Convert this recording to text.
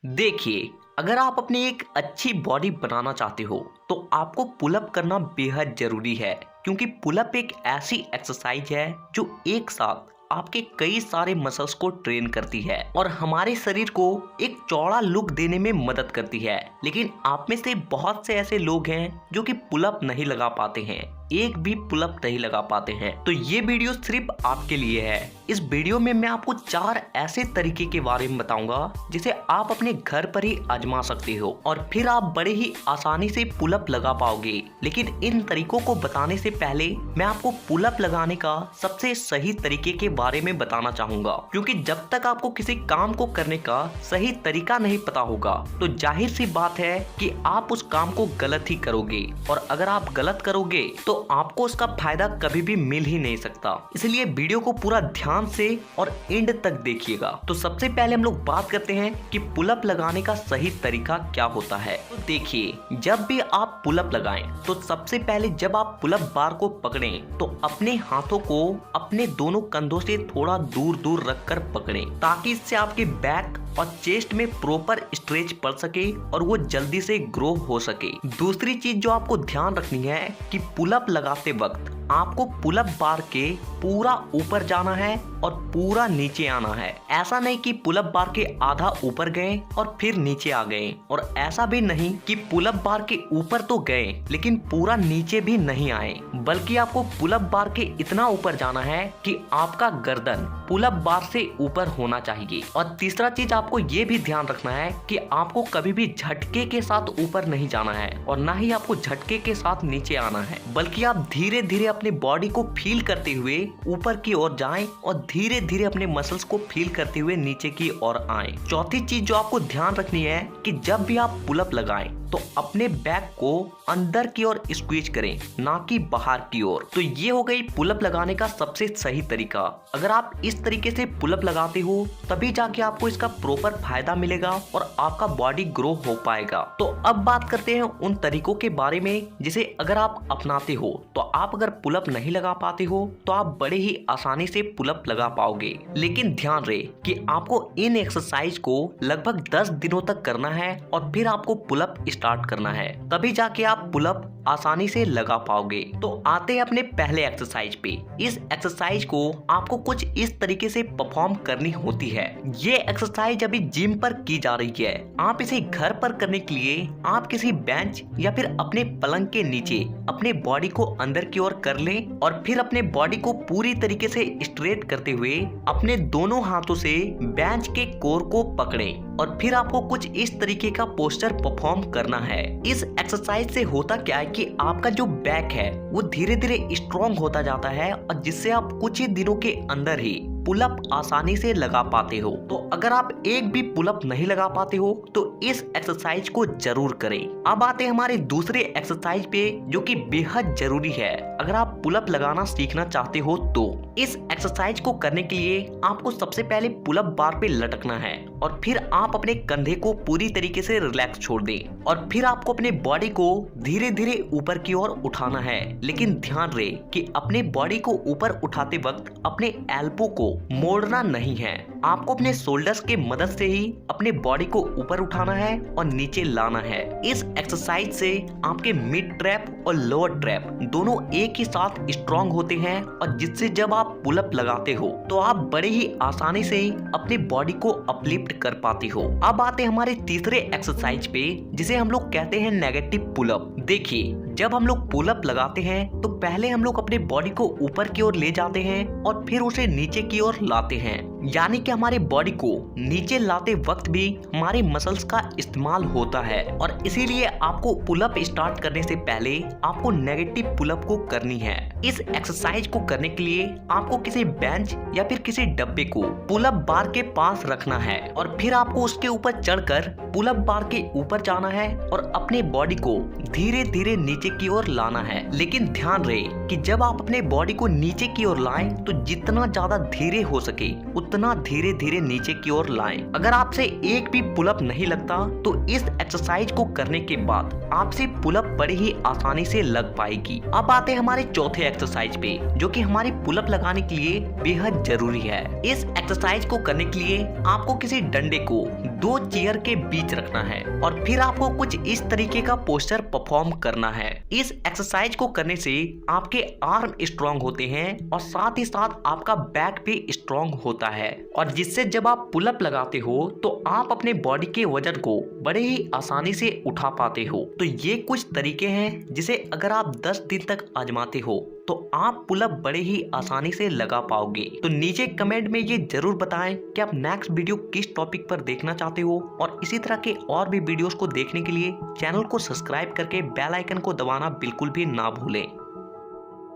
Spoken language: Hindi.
देखिए, अगर आप अपनी एक अच्छी बॉडी बनाना चाहते हो तो आपको पुलअप करना बेहद जरूरी है, क्योंकि पुलअप एक ऐसी एक्सरसाइज है जो एक साथ आपके कई सारे मसल्स को ट्रेन करती है और हमारे शरीर को एक चौड़ा लुक देने में मदद करती है। लेकिन आप में से बहुत से ऐसे लोग हैं जो कि पुलअप नहीं लगा पाते हैं, एक भी पुलअप नहीं लगा पाते हैं। तो ये वीडियो सिर्फ आपके लिए है। इस वीडियो में मैं आपको 4 ऐसे तरीके के बारे में बताऊंगा जिसे आप अपने घर पर ही आजमा सकते हो और फिर आप बड़े ही आसानी से पुलअप लगा पाओगे। लेकिन इन तरीकों को बताने से पहले मैं आपको पुलअप लगाने का सबसे सही तरीके के बारे में बताना चाहूंगा, क्योंकि जब तक आपको किसी काम को करने का सही तरीका नहीं पता होगा तो जाहिर सी बात है कि आप उस काम को गलत ही करोगे, और अगर आप गलत करोगे तो आपको उसका फायदा कभी भी मिल ही नहीं सकता। इसलिए वीडियो को पूरा ध्यान से और एंड तक देखिएगा। तो सबसे पहले हम लोग बात करते हैं कि पुलअप लगाने का सही तरीका क्या होता है। तो देखिए, जब भी आप पुलअप लगाएं तो सबसे पहले जब आप पुलअप बार को पकड़ें तो अपने हाथों को अपने दोनों कंधों से थोड़ा दूर दूर रखकर पकड़ें, ताकि इससे आपके बैक और चेस्ट में प्रॉपर स्ट्रेच पड़ सके और वो जल्दी से ग्रो हो सके। दूसरी चीज जो आपको ध्यान रखनी है कि पुलअप लगाते वक्त आपको पुलअप बार के पूरा ऊपर जाना है और पूरा नीचे आना है। ऐसा नहीं कि पुलअप बार के आधा ऊपर गए और फिर नीचे आ गए, और ऐसा भी नहीं कि पुलअप बार के ऊपर तो गए लेकिन पूरा नीचे भी नहीं आए, बल्कि आपको पुलअप बार के इतना ऊपर जाना है कि आपका गर्दन पुलअप बार से ऊपर होना चाहिए। और तीसरा चीज आपको ये भी ध्यान रखना है कि आपको कभी भी झटके के साथ ऊपर नहीं जाना है और ना ही आपको झटके के साथ नीचे आना है, बल्कि आप धीरे धीरे अपने बॉडी को फील करते हुए ऊपर की ओर जाएं और धीरे धीरे अपने मसल्स को फील करते हुए नीचे की ओर आएं। चौथी चीज जो आपको ध्यान रखनी है कि जब भी आप पुलअप लगाएं तो अपने बैक को अंदर की ओर स्क्वीज करें, ना कि बाहर की ओर। तो ये हो गई पुलअप लगाने का सबसे सही तरीका। अगर आप इस तरीके से पुलअप लगाते हो तभी जाके आपको इसका प्रॉपर फायदा मिलेगा और आपका बॉडी ग्रो हो पाएगा। तो अब बात करते हैं उन तरीकों के बारे में जिसे अगर आप अपनाते हो तो आप अगर पुलअप नहीं लगा पाते हो तो आप बड़े ही आसानी से पुलअप लगा पाओगे। लेकिन ध्यान रहे कि आपको इन एक्सरसाइज को लगभग 10 दिनों तक करना है और फिर आपको पुलअप स्टार्ट करना है, तभी जाके आप पुलअप आसानी से लगा पाओगे। तो आते हैं अपने पहले एक्सरसाइज पे। इस एक्सरसाइज को आपको कुछ इस तरीके से परफॉर्म करनी होती है। ये एक्सरसाइज अभी जिम पर की जा रही है। आप इसे घर पर करने के लिए आप किसी बेंच या फिर अपने पलंग के नीचे अपने बॉडी को अंदर की ओर कर लें और फिर अपने बॉडी को पूरी तरीके से स्ट्रेट करते हुए अपने दोनों हाथों से बेंच के कोर को पकड़ें और फिर आपको कुछ इस तरीके का पोस्चर परफॉर्म करना है। इस एक्सरसाइज से होता क्या है कि आपका जो बैक है वो धीरे धीरे स्ट्रॉन्ग होता जाता है और जिससे आप कुछ ही दिनों के अंदर ही पुलअप आसानी से लगा पाते हो। तो अगर आप एक भी पुलअप नहीं लगा पाते हो तो इस एक्सरसाइज को जरूर करें। अब आते हैं हमारे दूसरे एक्सरसाइज पे जो कि बेहद जरूरी है अगर आप पुलअप लगाना सीखना चाहते हो। तो इस एक्सरसाइज को करने के लिए आपको सबसे पहले पुलअप बार पे लटकना है और फिर आप अपने कंधे को पूरी तरीके से रिलैक्स छोड़ दें और फिर आपको अपने बॉडी को धीरे धीरे ऊपर की ओर उठाना है। लेकिन ध्यान रहे कि अपने बॉडी को ऊपर उठाते वक्त अपने एल्बो को मोड़ना नहीं है। आपको अपने शोल्डर्स के मदद से ही अपने बॉडी को ऊपर उठाना है और नीचे लाना है। इस एक्सरसाइज से आपके मिड ट्रैप और लोअर ट्रैप दोनों एक ही साथ स्ट्रॉन्ग होते हैं और जिससे जब आप पुलअप लगाते हो तो आप बड़े ही आसानी से अपने बॉडी को अपलिफ्ट कर पाते हो। अब आते हैं हमारे तीसरे एक्सरसाइज पे जिसे हम लोग कहते हैं नेगेटिव पुलअप। देखिए, जब हम लोग पुलअप लगाते हैं तो पहले हम लोग अपने बॉडी को ऊपर की ओर ले जाते हैं और फिर उसे नीचे की ओर लाते हैं, यानी कि हमारे बॉडी को नीचे लाते वक्त भी हमारे मसल्स का इस्तेमाल होता है। और इसीलिए आपको पुलअप स्टार्ट करने से पहले आपको नेगेटिव पुलअप को करनी है। इस एक्सरसाइज को करने के लिए आपको किसी बेंच या फिर किसी डब्बे को पुलअप बार के पास रखना है और फिर आपको उसके ऊपर चढ़कर पुलअप बार के ऊपर जाना है और अपने बॉडी को धीरे धीरे नीचे की ओर लाना है। लेकिन ध्यान रहे कि जब आप अपने बॉडी को नीचे की ओर लाएं तो जितना ज्यादा धीरे हो सके उतना धीरे धीरे नीचे की ओर लाएं। अगर आपसे एक भी पुलअप नहीं लगता तो इस एक्सरसाइज को करने के बाद आपसे पुलअप बड़ी ही आसानी से लग पाएगी। अब आते हैं हमारे चौथे एक्सरसाइज पे, जो कि हमारी पुलअप लगाने के लिए बेहद जरूरी है। इस एक्सरसाइज को करने के लिए आपको किसी डंडे को 2 चेयर के बीच रखना है और फिर आपको कुछ इस तरीके का पोस्चर परफॉर्म करना है। इस एक्सरसाइज को करने से आपके आर्म स्ट्रांग होते हैं और साथ ही साथ आपका बैक भी स्ट्रांग होता है, और जिससे जब आप पुलअप लगाते हो तो आप अपने बॉडी के वजन को बड़े ही आसानी से उठा पाते हो। तो ये कुछ तरीके हैं जिसे अगर आप 10 दिन तक आजमाते हो तो आप पुलअप बड़े ही आसानी से लगा पाओगे। तो नीचे कमेंट में ये जरूर बताएं कि आप नेक्स्ट वीडियो किस टॉपिक पर देखना चाहते हो, और इसी तरह के और भी वीडियोस को देखने के लिए चैनल को सब्सक्राइब करके बेल आइकन को दबाना बिल्कुल भी ना भूलें।